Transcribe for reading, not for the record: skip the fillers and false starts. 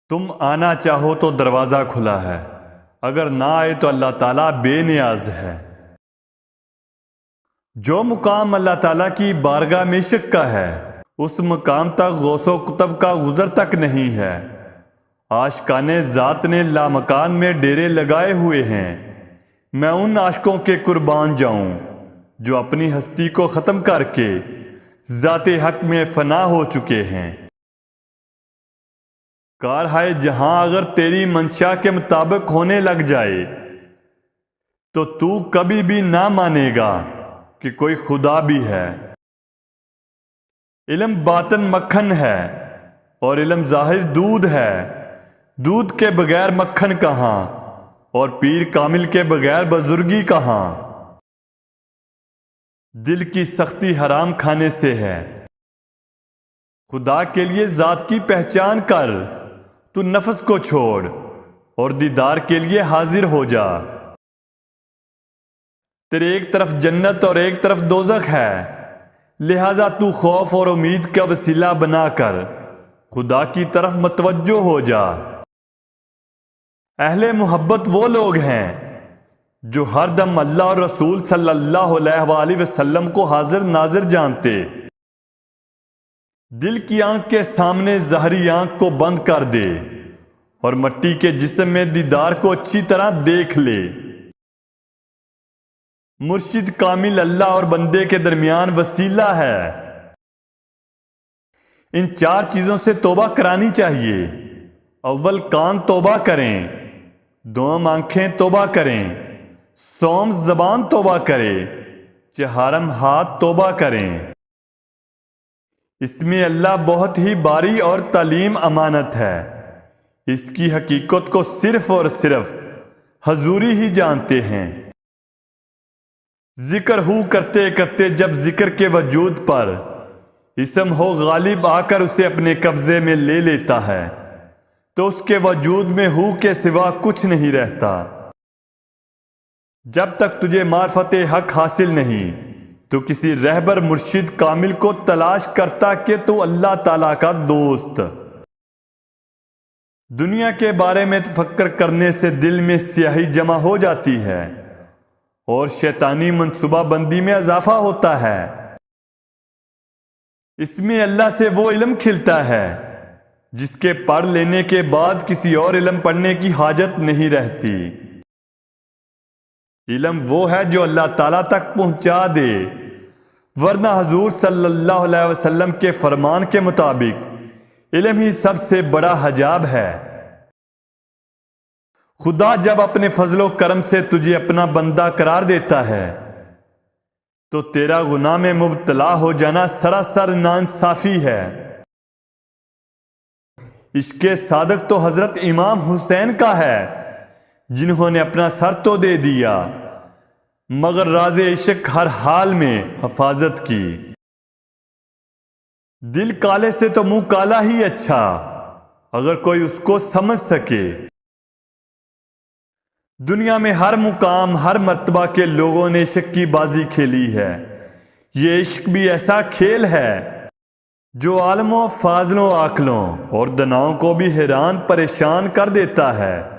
تم آنا چاہو تو دروازہ کھلا ہے، اگر نہ آئے تو اللہ تعالیٰ بے نیاز ہے۔ جو مقام اللہ تعالیٰ کی بارگاہ میں شک کا ہے، اس مقام تک غوث و کتب کا گزر تک نہیں ہے۔ عاشقان ذات نے لامکان میں ڈیرے لگائے ہوئے ہیں، میں ان عاشقوں کے قربان جاؤں جو اپنی ہستی کو ختم کر کے ذات حق میں فنا ہو چکے ہیں۔ کارہائے جہاں اگر تیری منشا کے مطابق ہونے لگ جائے تو کبھی بھی نہ مانے گا کہ کوئی خدا بھی ہے۔ علم باطن مکھن ہے اور علم ظاہر دودھ ہے، دودھ کے بغیر مکھن کہاں اور پیر کامل کے بغیر بزرگی کہاں۔ دل کی سختی حرام کھانے سے ہے، خدا کے لیے ذات کی پہچان کر، تو نفس کو چھوڑ اور دیدار کے لیے حاضر ہو جا۔ تیرے ایک طرف جنت اور ایک طرف دوزخ ہے، لہذا تو خوف اور امید کا وسیلہ بنا کر خدا کی طرف متوجہ ہو جا۔ اہل محبت وہ لوگ ہیں جو ہر دم اللہ اور رسول صلی اللہ علیہ وآلہ وسلم کو حاضر ناظر جانتے۔ دل کی آنکھ کے سامنے ظاہری آنکھ کو بند کر دے اور مٹی کے جسم میں دیدار کو اچھی طرح دیکھ لے۔ مرشد کامل اللہ اور بندے کے درمیان وسیلہ ہے۔ ان چار چیزوں سے توبہ کرانی چاہیے۔ اول کان توبہ کریں، دوم آنکھیں توبہ کریں، سوم زبان توبہ کرے، چہارم ہاتھ توبہ کریں۔ اس میں اللہ بہت ہی باری اور تعلیم امانت ہے، اس کی حقیقت کو صرف اور صرف حضوری ہی جانتے ہیں۔ ذکر ہو کرتے کرتے جب ذکر کے وجود پر اسم ہو غالب آ کر اسے اپنے قبضے میں لے لیتا ہے تو اس کے وجود میں ہو کے سوا کچھ نہیں رہتا۔ جب تک تجھے معرفت حق حاصل نہیں تو کسی رہبر مرشد کامل کو تلاش کرتا کہ تو اللہ تعالیٰ کا دوست۔ دنیا کے بارے میں تفکر کرنے سے دل میں سیاہی جمع ہو جاتی ہے اور شیطانی منصوبہ بندی میں اضافہ ہوتا ہے۔ اس میں اللہ سے وہ علم کھلتا ہے جس کے پڑھ لینے کے بعد کسی اور علم پڑھنے کی حاجت نہیں رہتی۔ علم وہ ہے جو اللہ تعالیٰ تک پہنچا دے، ورنہ حضور صلی اللہ علیہ وسلم کے فرمان کے مطابق علم ہی سب سے بڑا حجاب ہے۔ خدا جب اپنے فضل و کرم سے تجھے اپنا بندہ قرار دیتا ہے تو تیرا گناہ میں مبتلا ہو جانا سراسر ناانصافی ہے۔ عشق صادق تو حضرت امام حسین کا ہے جنہوں نے اپنا سر تو دے دیا مگر راز عشق ہر حال میں حفاظت کی۔ دل کالے سے تو منہ کالا ہی اچھا اگر کوئی اس کو سمجھ سکے۔ دنیا میں ہر مقام ہر مرتبہ کے لوگوں نے عشق کی بازی کھیلی ہے۔ یہ عشق بھی ایسا کھیل ہے جو عالموں، فاضلوں، عاقلوں اور دناؤں کو بھی حیران پریشان کر دیتا ہے۔